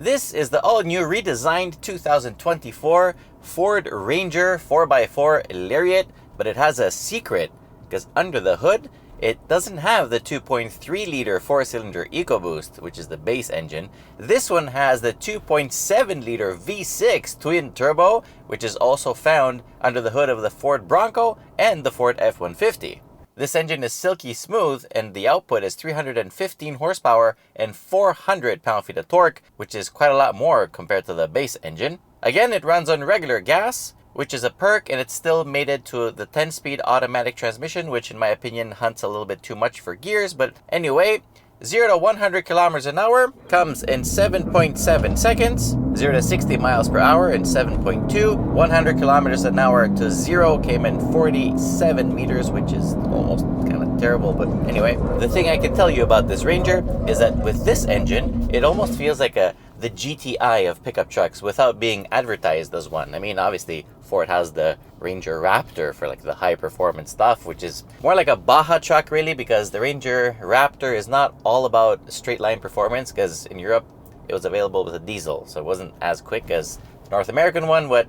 This is the all-new redesigned 2024 Ford Ranger 4x4 Lariat, but it has a secret, because under the hood, it doesn't have the 2.3-liter 4-cylinder EcoBoost, which is the base engine. This one has the 2.7-liter V6 twin-turbo, which is also found under the hood of the Ford Bronco and the Ford F-150. This engine is silky smooth, and the output is 315 horsepower and 400 pound-feet of torque, which is quite a lot more compared to the base engine. Again, it runs on regular gas, which is a perk, and it's still mated to the 10-speed automatic transmission, which in my opinion hunts a little bit too much for gears. But anyway, 0 to 100 kilometers an hour comes in 7.7 seconds, 0 to 60 miles per hour in 7.2, 100 kilometers an hour to 0 came in 47 meters, which is almost kind of terrible. But anyway, the thing I can tell you about this Ranger is that with this engine, it almost feels like the GTI of pickup trucks without being advertised as one. I mean, obviously, Ford has the Ranger Raptor for like the high performance stuff, which is more like a Baja truck really, because the Ranger Raptor is not all about straight line performance, because in Europe it was available with a diesel, so it wasn't as quick as the North American one. But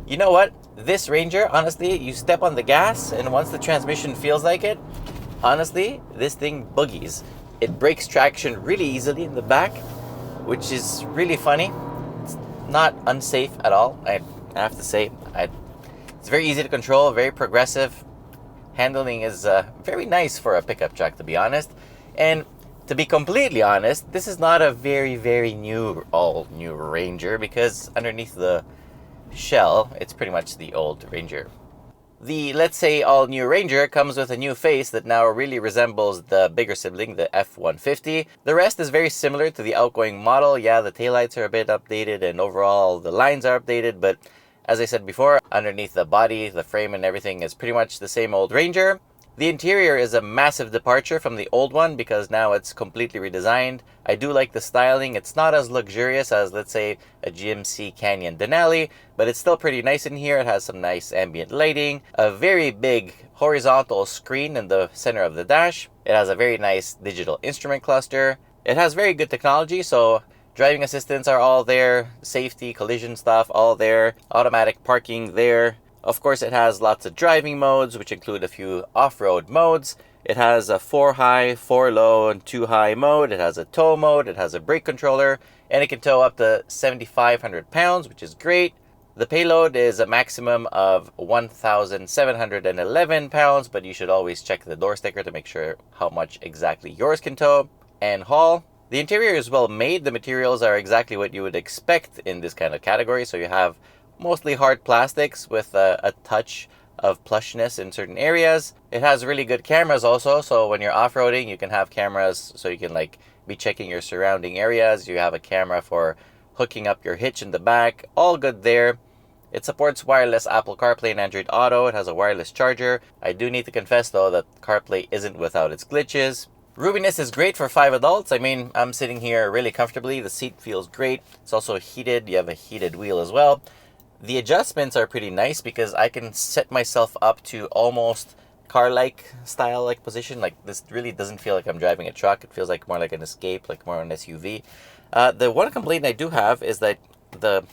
you know what? This Ranger, honestly, you step on the gas, and once the transmission feels like it, honestly, this thing boogies. It breaks traction really easily in the back, which is really funny. It's not unsafe at all, I have to say. It's very easy to control, very progressive. Handling is very nice for a pickup truck, to be honest. And to be completely honest, this is not a very, very all-new Ranger, because underneath the shell, it's pretty much the old Ranger. The, let's say, all-new Ranger comes with a new face that now really resembles the bigger sibling, the F-150. The rest is very similar to the outgoing model. Yeah, the taillights are a bit updated, and overall the lines are updated, but as I said before, underneath the body, the frame and everything is pretty much the same old Ranger. The interior is a massive departure from the old one, because now it's completely redesigned. I do like the styling. It's not as luxurious as, let's say, a GMC Canyon Denali, but it's still pretty nice in here. It has some nice ambient lighting, a very big horizontal screen in the center of the dash. It has a very nice digital instrument cluster. It has very good technology, so driving assistants are all there, safety, collision stuff, all there, automatic parking there. Of course, it has lots of driving modes, which include a few off-road modes. It has a 4 high, 4 low, and 2 high mode. It has a tow mode. It has a brake controller, and it can tow up to 7,500 pounds, which is great. The payload is a maximum of 1,711 pounds, but you should always check the door sticker to make sure how much exactly yours can tow and haul. The interior is well made. The materials are exactly what you would expect in this kind of category. So you have mostly hard plastics with a touch of plushness in certain areas. It has really good cameras also, so when you're off-roading, you can have cameras so you can like be checking your surrounding areas. You have a camera for hooking up your hitch in the back. All good there. It supports wireless Apple CarPlay and Android Auto. It has a wireless charger. I do need to confess though that CarPlay isn't without its glitches. Roominess is great for 5 adults. I mean, I'm sitting here really comfortably. The seat feels great. It's also heated. You have a heated wheel as well. The adjustments are pretty nice, because I can set myself up to almost car-like style-like position. Like, this really doesn't feel like I'm driving a truck. It feels like more like an Escape, like more an SUV. The one complaint I do have is that the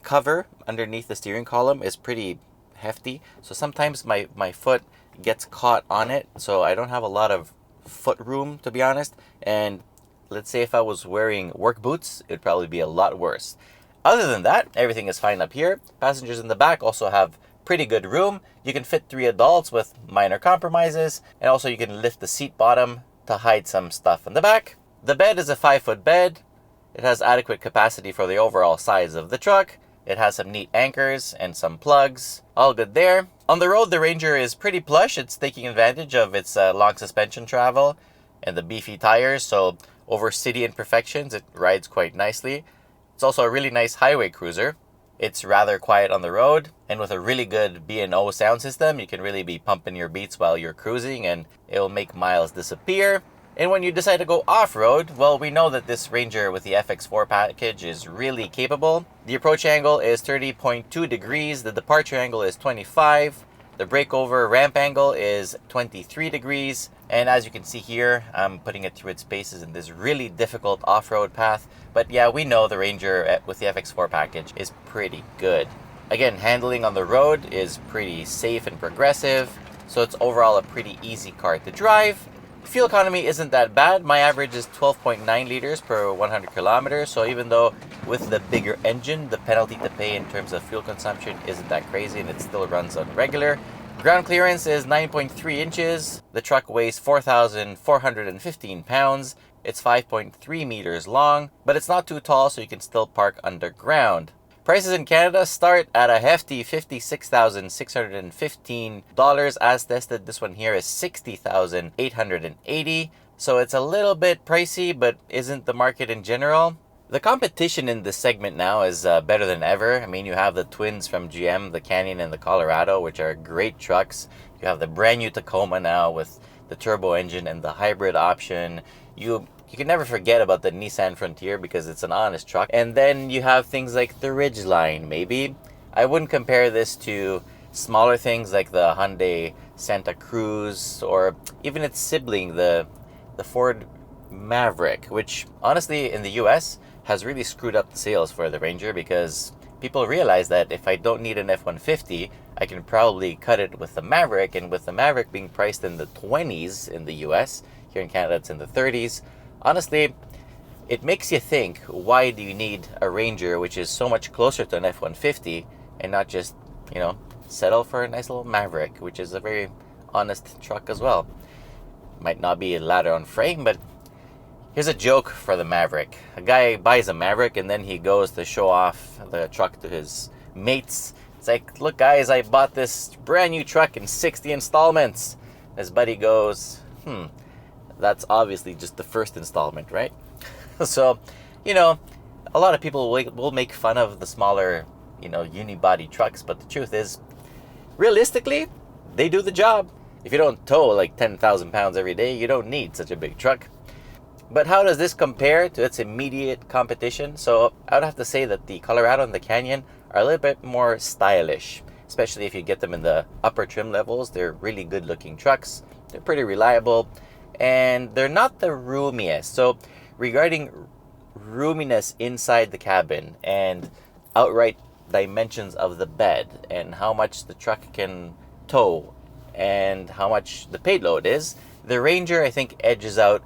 cover underneath the steering column is pretty hefty. So sometimes my foot gets caught on it. So I don't have a lot of foot room, to be honest. And let's say if I was wearing work boots, it'd probably be a lot worse. Other than that, everything is fine up here. Passengers in the back also have pretty good room. You can fit 3 adults with minor compromises, and also you can lift the seat bottom to hide some stuff in the back. The bed is a 5-foot bed. It has adequate capacity for the overall size of the truck. It has some neat anchors and some plugs. All good there. On the road, the Ranger is pretty plush. It's taking advantage of its long suspension travel and the beefy tires, so over city imperfections, it rides quite nicely. It's also a really nice highway cruiser. It's rather quiet on the road, and with a really good B&O sound system, you can really be pumping your beats while you're cruising, and it'll make miles disappear. And when you decide to go off-road, well, we know that this Ranger with the FX4 package is really capable. The approach angle is 30.2 degrees, the departure angle is 25, The breakover ramp angle is 23 degrees. And as you can see here, I'm putting it through its paces in this really difficult off-road path. But yeah, we know the Ranger with the FX4 package is pretty good. Again, handling on the road is pretty safe and progressive. So it's overall a pretty easy car to drive. Fuel economy isn't that bad. My average is 12.9 liters per 100 kilometers. So even though with the bigger engine, the penalty to pay in terms of fuel consumption isn't that crazy, and it still runs on regular. Ground clearance is 9.3 inches. The truck weighs 4,415 pounds. It's 5.3 meters long, but it's not too tall, so you can still park underground. Prices in Canada start at a hefty $56,615. As tested, this one here is $60,880. So it's a little bit pricey, but isn't the market in general. The competition in this segment now is better than ever. I mean, you have the twins from GM, the Canyon and the Colorado, which are great trucks. You have the brand new Tacoma now with the turbo engine and the hybrid option. You can never forget about the Nissan Frontier because it's an honest truck. And then you have things like the Ridgeline, maybe. I wouldn't compare this to smaller things like the Hyundai Santa Cruz or even its sibling, the Ford Maverick, which honestly in the US has really screwed up the sales for the Ranger because people realize that if I don't need an F-150, I can probably cut it with the Maverick, and with the Maverick being priced in the 20s in the US, here in Canada it's in the 30s. Honestly, it makes you think, why do you need a Ranger which is so much closer to an F-150 and not just, settle for a nice little Maverick, which is a very honest truck as well. Might not be a ladder on frame, but here's a joke for the Maverick. A guy buys a Maverick and then he goes to show off the truck to his mates. It's like, look guys, I bought this brand new truck in 60 installments. His buddy goes, that's obviously just the first installment, right? So, a lot of people will make fun of the smaller, unibody trucks, but the truth is, realistically, they do the job. If you don't tow like 10,000 pounds every day, you don't need such a big truck. But how does this compare to its immediate competition? So I would have to say that the Colorado and the Canyon are a little bit more stylish, especially if you get them in the upper trim levels. They're really good looking trucks. They're pretty reliable. And they're not the roomiest. So regarding roominess inside the cabin and outright dimensions of the bed and how much the truck can tow and how much the payload is, the Ranger I think edges out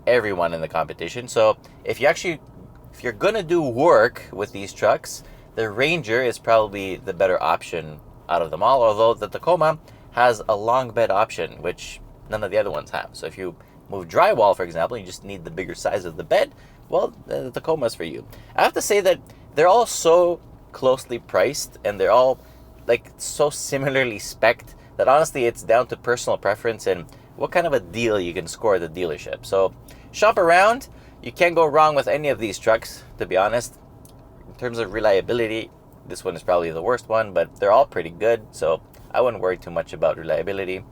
everyone in the competition. So if you're gonna do work with these trucks, the Ranger is probably the better option out of them all, although the Tacoma has a long bed option, which none of the other ones have. So if you move drywall, for example, you just need the bigger size of the bed, well, the Tacoma is for you. I have to say that they're all so closely priced and they're all like so similarly spec'd that honestly it's down to personal preference and what kind of a deal you can score at the dealership. So shop around. You can't go wrong with any of these trucks, to be honest. In terms of reliability, this one is probably the worst one, but they're all pretty good, so I wouldn't worry too much about reliability.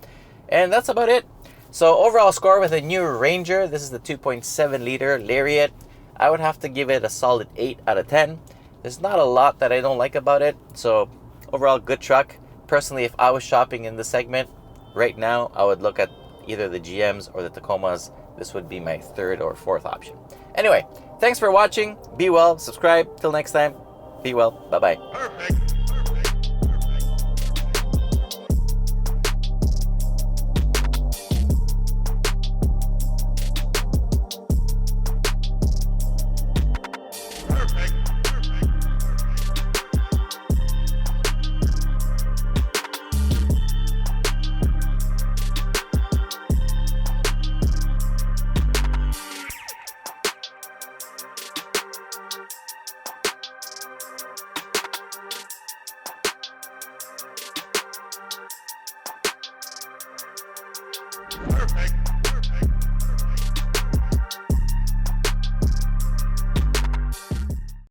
And that's about it. So overall score with a new Ranger, this is the 2.7 liter Lariat. I would have to give it a solid 8 out of 10. There's not a lot that I don't like about it, so overall good truck. Personally, if I was shopping in this segment right now, I would look at either the GMs or the Tacomas. This would be my third or fourth option. Anyway, thanks for watching. Be well, subscribe. Till next time, be well. Bye-bye. Perfect. Perfect.